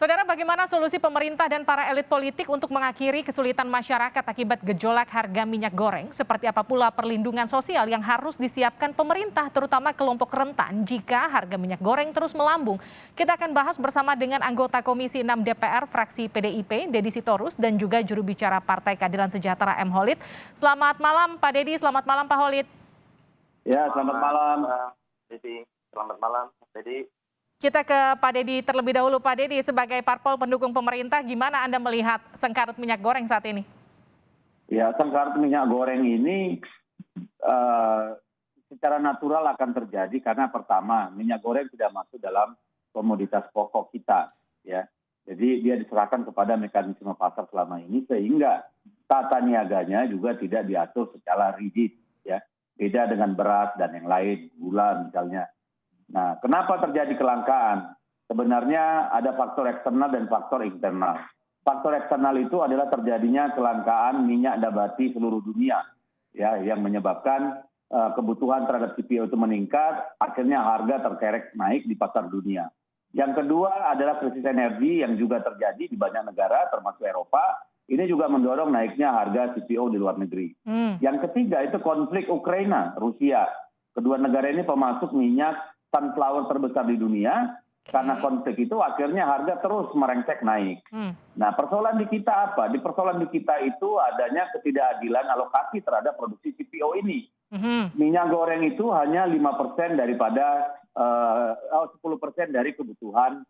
Saudara, bagaimana solusi pemerintah dan para elit politik untuk mengakhiri kesulitan masyarakat akibat gejolak harga minyak goreng? Seperti apa pula perlindungan sosial yang harus disiapkan pemerintah, terutama kelompok rentan jika harga minyak goreng terus melambung? Kita akan bahas bersama dengan anggota Komisi 6 DPR fraksi PDIP, Deddy Sitorus, dan juga juru bicara Partai Keadilan Sejahtera M. Holid. Selamat malam Pak Deddy, selamat malam Pak Holid. Ya, selamat malam, Deddy. Selamat malam, Deddy. Kita ke Pak Deddy terlebih dahulu. Pak Deddy, sebagai parpol pendukung pemerintah, gimana Anda melihat sengkarut minyak goreng saat ini? Ya, sengkarut minyak goreng ini secara natural akan terjadi karena pertama, minyak goreng tidak masuk dalam komoditas pokok kita. Ya. Jadi dia diserahkan kepada mekanisme pasar selama ini sehingga tata niaganya juga tidak diatur secara rigid. Ya. Beda dengan beras dan yang lain, gula misalnya. Nah, kenapa terjadi kelangkaan? Sebenarnya ada faktor eksternal dan faktor internal. Faktor eksternal itu adalah terjadinya kelangkaan minyak nabati seluruh dunia, ya, yang menyebabkan kebutuhan terhadap CPO itu meningkat, akhirnya harga terkerek naik di pasar dunia. Yang kedua adalah krisis energi yang juga terjadi di banyak negara, termasuk Eropa. Ini juga mendorong naiknya harga CPO di luar negeri. Yang ketiga itu konflik Ukraina, Rusia. Kedua negara ini pemasok minyak sunflower terbesar di dunia. Karena konflik itu akhirnya harga terus merengsek naik. Nah, persoalan di kita apa? Persoalan di kita itu adanya ketidakadilan alokasi terhadap produksi CPO ini. Minyak goreng itu hanya 5% daripada 10% dari kebutuhan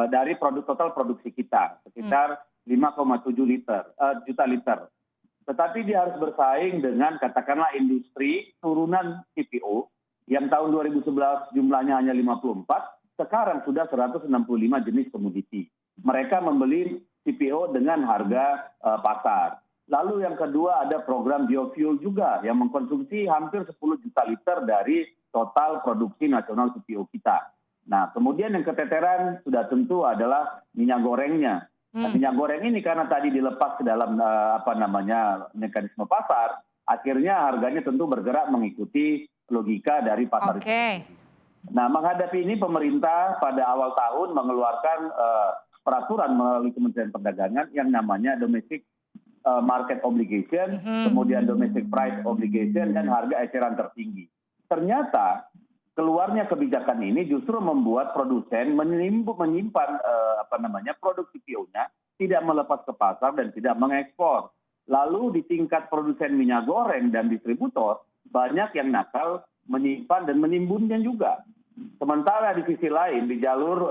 dari total produksi kita, sekitar 5,7 juta liter. Tetapi dia harus bersaing dengan katakanlah industri turunan CPO yang tahun 2011 jumlahnya hanya 54, sekarang sudah 165 jenis komoditi. Mereka membeli CPO dengan harga pasar. Lalu yang kedua ada program biofuel juga yang mengkonsumsi hampir 10 juta liter dari total produksi nasional CPO kita. Nah, kemudian yang keteteran sudah tentu adalah minyak gorengnya. Nah, minyak goreng ini karena tadi dilepas ke dalam mekanisme pasar, akhirnya harganya tentu bergerak mengikuti logika dari pasar itu. Nah, menghadapi ini pemerintah pada awal tahun mengeluarkan peraturan melalui Kementerian Perdagangan yang namanya domestic market obligation, kemudian domestic price obligation, dan harga eceran tertinggi. Ternyata keluarnya kebijakan ini justru membuat produsen menyimpan produk CPO-nya, tidak melepas ke pasar dan tidak mengekspor. Lalu di tingkat produsen minyak goreng dan distributor, banyak yang nakal menyimpan dan menimbunnya juga. Sementara di sisi lain, di jalur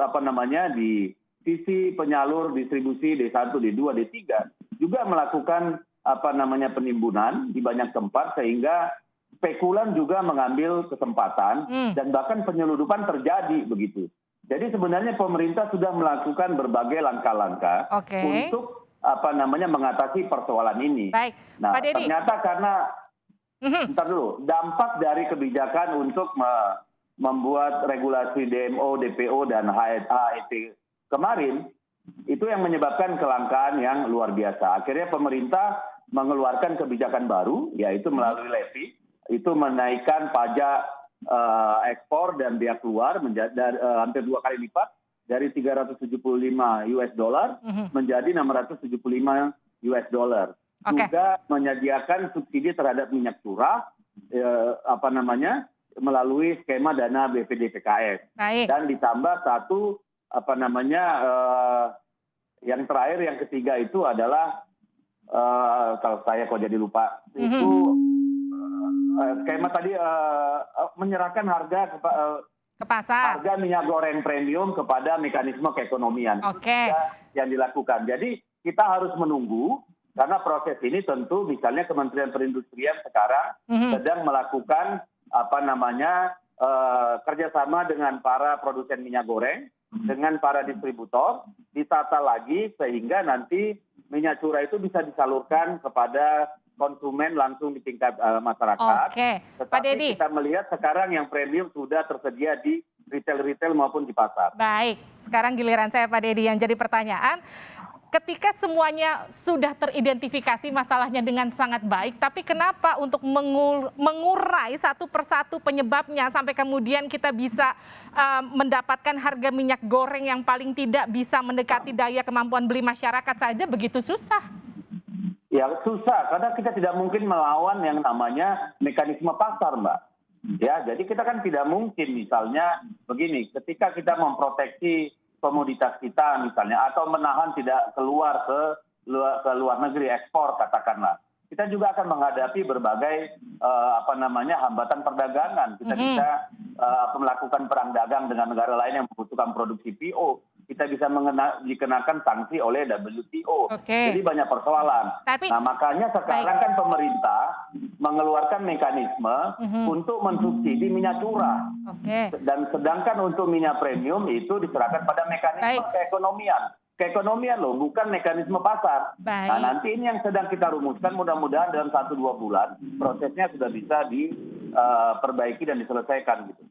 di sisi penyalur distribusi D1, D2, D3 juga melakukan penimbunan di banyak tempat sehingga spekulan juga mengambil kesempatan dan bahkan penyeludupan terjadi begitu. Jadi sebenarnya pemerintah sudah melakukan berbagai langkah-langkah untuk mengatasi persoalan ini. Baik, nah, Pak Deddy. Ternyata karena dampak dari kebijakan untuk membuat regulasi DMO, DPO, dan HET kemarin, itu yang menyebabkan kelangkaan yang luar biasa. Akhirnya pemerintah mengeluarkan kebijakan baru, yaitu melalui levy, itu menaikkan pajak ekspor dan biaya keluar menjadi hampir 2 kali lipat, dari 375 US dollar menjadi 675 US dollar. Juga menyediakan subsidi terhadap minyak curah melalui skema dana BPD PKS. Dan ditambah satu yang terakhir, yang ketiga itu adalah kalau saya kok jadi lupa itu skema tadi menyerahkan harga ke pasar, harga minyak goreng premium kepada mekanisme keekonomian yang dilakukan. Jadi kita harus menunggu karena proses ini tentu misalnya Kementerian Perindustrian sekarang sedang melakukan kerjasama dengan para produsen minyak goreng, dengan para distributor, ditata lagi sehingga nanti minyak curah itu bisa disalurkan kepada konsumen langsung di tingkat masyarakat. Tetapi kita melihat sekarang yang premium sudah tersedia di retail-retail maupun di pasar. Baik, sekarang giliran saya Pak Deddy yang jadi pertanyaan. ketika semuanya sudah teridentifikasi masalahnya dengan sangat baik, tapi kenapa untuk mengurai satu persatu penyebabnya sampai kemudian kita bisa mendapatkan harga minyak goreng yang paling tidak bisa mendekati daya kemampuan beli masyarakat saja begitu susah? Ya susah, karena kita tidak mungkin melawan yang namanya mekanisme pasar, Mbak. Ya, jadi kita kan tidak mungkin misalnya begini, ketika kita memproteksi komoditas kita misalnya atau menahan tidak keluar ke luar negeri ekspor katakanlah, kita juga akan menghadapi berbagai hambatan perdagangan. Kita bisa melakukan perang dagang dengan negara lain yang membutuhkan produk CPO. Kita bisa dikenakan sanksi oleh WTO. Oke. Jadi banyak persoalan. Nah makanya sekarang kan pemerintah mengeluarkan mekanisme untuk mensubsidi minyak curah. Oke. Dan sedangkan untuk minyak premium itu diserahkan pada mekanisme keekonomian loh, bukan mekanisme pasar. Baik. Nah nanti ini yang sedang kita rumuskan, mudah-mudahan dalam 1-2 bulan prosesnya sudah bisa diperbaiki dan diselesaikan gitu.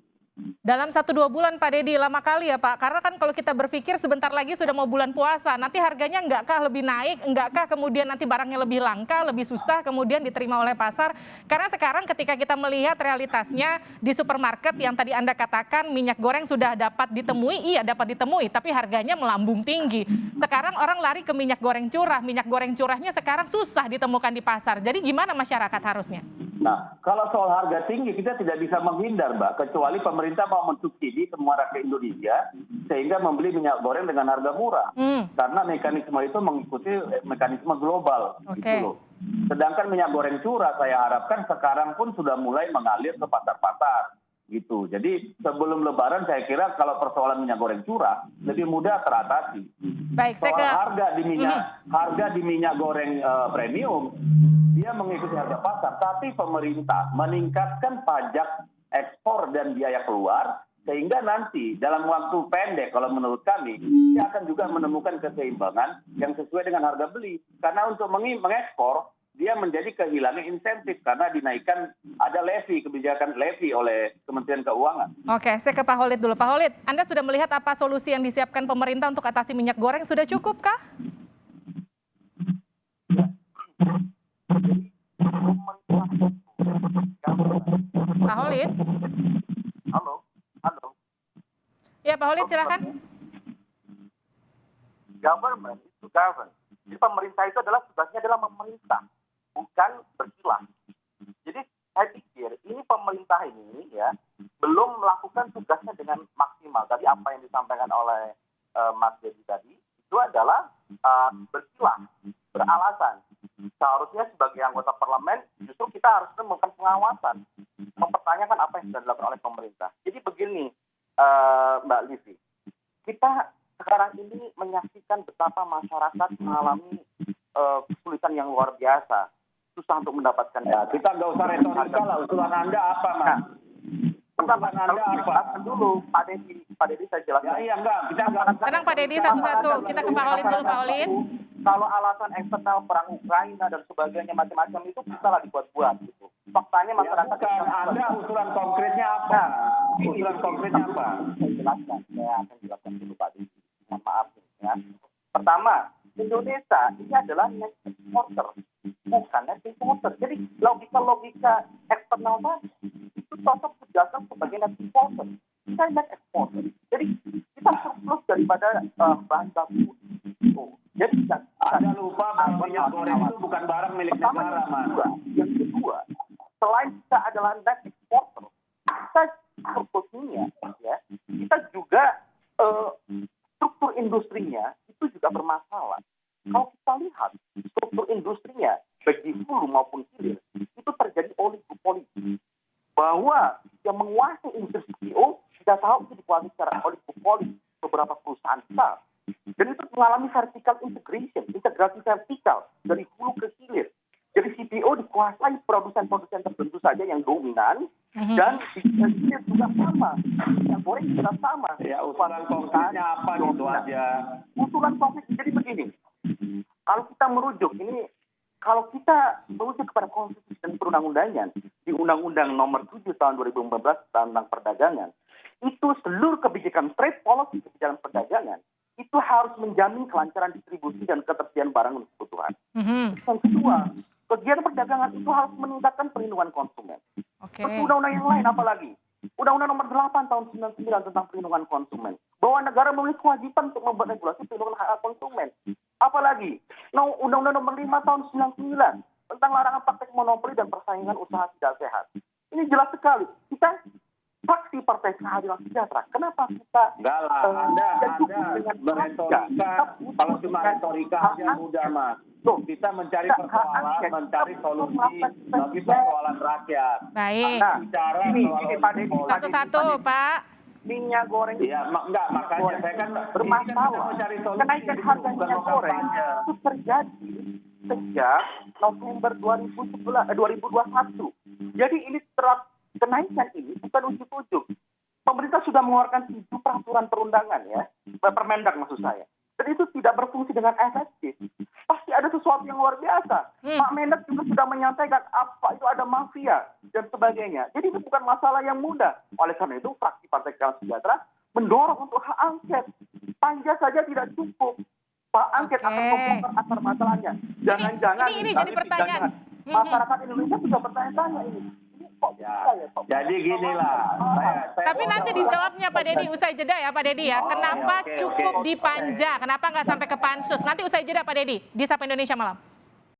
Dalam 1-2 bulan Pak Deddy, lama kali ya Pak, karena kan kalau kita berpikir sebentar lagi sudah mau bulan puasa, nanti harganya enggakah lebih naik, enggakah kemudian nanti barangnya lebih langka, lebih susah kemudian diterima oleh pasar. Karena sekarang ketika kita melihat realitasnya di supermarket yang tadi Anda katakan minyak goreng sudah dapat ditemui, iya dapat ditemui, tapi harganya melambung tinggi. Sekarang orang lari ke minyak goreng curahnya sekarang susah ditemukan di pasar, jadi gimana masyarakat harusnya? Nah, kalau soal harga tinggi kita tidak bisa menghindar, Mbak, kecuali pemerintah mau mensubsidi semua rakyat Indonesia sehingga membeli minyak goreng dengan harga murah. Karena mekanisme itu mengikuti mekanisme global. Gitu loh. Sedangkan minyak goreng curah saya harapkan sekarang pun sudah mulai mengalir ke pasar-pasar. Gitu. Jadi sebelum Lebaran saya kira kalau persoalan minyak goreng curah lebih mudah teratasi. Baik, soal harga di minyak goreng premium dia mengikuti harga pasar, tapi pemerintah meningkatkan pajak ekspor dan biaya keluar sehingga nanti dalam waktu pendek kalau menurut kami dia akan juga menemukan keseimbangan yang sesuai dengan harga beli. Karena untuk mengekspor dia menjadi kehilangan insentif karena dinaikkan ada kebijakan levy oleh Kementerian Keuangan. Oke, saya ke Pak Khalid dulu. Pak Khalid, Anda sudah melihat apa solusi yang disiapkan pemerintah untuk atasi minyak goreng? Sudah cukup kah? Pak Khalid? Halo. Ya, Pak Khalid silakan. Government itu govern. Jadi pemerintah itu tugasnya adalah memerintah, bukan berkilah. Jadi saya pikir ini pemerintah ini ya belum melakukan tugasnya dengan maksimal. Tadi apa yang disampaikan oleh Mas Deddy tadi itu adalah berkilah, beralasan. Seharusnya sebagai anggota parlemen justru kita harus melakukan pengawasan, mempertanyakan apa yang sudah dilakukan oleh pemerintah. Jadi begini Mbak Livi, kita sekarang ini menyaksikan betapa masyarakat mengalami kesulitan yang luar biasa, susah untuk mendapatkan. Ya, kita nggak usah retorika lah, usulan Anda apa, Mas? Pertama, kalau jelaskan dulu, Pak Deddy saya jelaskan. Ya, iya enggak, kita Tenang Pak Deddy satu-satu, kita ke Pak Khalid dulu, Pak Khalid. Kalau alasan eksternal perang Ukraina dan sebagainya macam-macam itu bisa lah dibuat-buat gitu. Faktanya masyarakat Anda usulan konkretnya apa? Usulan konkretnya apa? Saya akan jelaskan dulu Pak Deddy. Mohon maaf ya. Pertama, Indonesia ini adalah net exporter, bukan net importer. Jadi logika eksternal tadi itu cocok dijelaskan sebagai net importer. Kita net exporter. Jadi kita surplus daripada bahan baku. Jadi Anda lupa bahwa minyak goreng itu bukan barang milik negara, Mas. Yang kedua, selain kita adalah net exporter, kita surplusnya ya, kita juga struktur industrinya itu juga bermasalah. Kalau kita lihat struktur industrinya baik di hulu maupun hilir itu terjadi oligopoli, bahwa yang menguasai industri CPO kita tahu itu dikuasai secara oligopoli beberapa perusahaan besar, dan itu mengalami vertical integration, integrasi vertikal dari hulu ke hilir. Jadi CPO dikuasai produsen-produsen tertentu saja yang dominan, dan di hilir juga sama, yang goreng juga sama. Ya, usulan konkretnya apa gitu aja. Usulan konkret jadi begini, kalau kita merujuk kepada konstitusi dan perundang-undangan di Undang-Undang Nomor 7 Tahun 2014 tentang perdagangan, itu seluruh kebijakan trade policy kebijakan perdagangan itu harus menjamin kelancaran distribusi dan ketersediaan barang dan kebutuhan. Mhm. Yang kedua, kegiatan perdagangan itu harus meningkatkan perlindungan konsumen. Oke. Terus undang-undang yang lain apalagi? Undang-Undang nomor 8 tahun 99 tentang perlindungan konsumen. Bahwa negara memiliki kewajiban untuk membuat regulasi perlindungan hak konsumen. Apalagi? Undang-Undang nomor 5 tahun 99 tentang larangan praktek monopoli dan persaingan usaha tidak sehat. Ini jelas sekali. Kita fraksi Partai Keadilan Sejahtera. Kenapa kita Enggak lah, Anda beretorika, kalau cuma retorika aja mudah, Mas. Kita mencari persoalan, mencari solusi bagi persoalan rakyat. Baik. Nah, Bicara ini soal Pak Deddy. Satu-satu, Pak. Minyak goreng Iya, enggak, makanya saya kan bermasalah. mencari solusi, Kenaikan harga bukan minyak mau goreng kampanye. itu terjadi sejak November 2021. Jadi ini kenaikan ini bukan ujuk-ujuk. Pemerintah sudah mengeluarkan 7 peraturan perundangan ya, Permendak maksud saya. Dan itu tidak berfungsi dengan efektif. Pasti ada sesuatu yang luar biasa. Pak Mendak juga sudah menyampaikan apa itu ada mafia dan sebagainya. Jadi itu bukan masalah yang mudah. Oleh karena itu, fraksi Partai Keadilan Sejahtera mendorong untuk hak angket. Panja saja tidak cukup. Pak angket akan membongkar akar masalahnya. Jangan-jangan ini jadi pertanyaan. masyarakat Indonesia juga bertanya-tanya ini. Kok bisa ya? Kok Jadi gini lah, Tapi nanti dijawabnya Pak Deddy usai jeda ya Pak Deddy ya. Kenapa oke, cukup oke. di Panja? Kenapa nggak sampai ke Pansus? Nanti usai jeda Pak Deddy di Sapa Indonesia Malam.